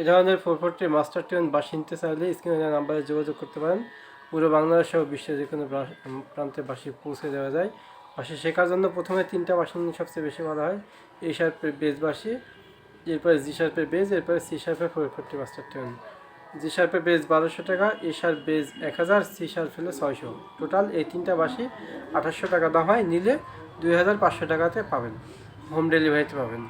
ধরনের 440 master tune বাঁশি নিতে চাইলে স্ক্রিনে দেওয়া নাম্বারে যোগাযোগ করতে পারেন। পুরো বাংলাদেশ সহ বিশ্বের যে কোনো প্রান্তে বাঁশি পৌঁছে দেওয়া যায়। বাঁশি শেখার জন্য প্রথমে 3টা বাঁশি নিয়ে সবচেয়ে বেশি ভালো হয়। এ শার্পের বেজ বাঁশি, এরপরে জি শার্পের বেজ, এরপরে সি শার্পের 440 মাস্টার টিউন। জি শার্পের বেজ 1200 টাকা, এ শার্প বেজ 1000, সি শার্প হলে 600। টোটাল এই 3টা বাঁশি 2800 টাকা দাম হয়। নিলে 2500 টাকাতে পাবেন, হোম ডেলিভারিতে পাবেন।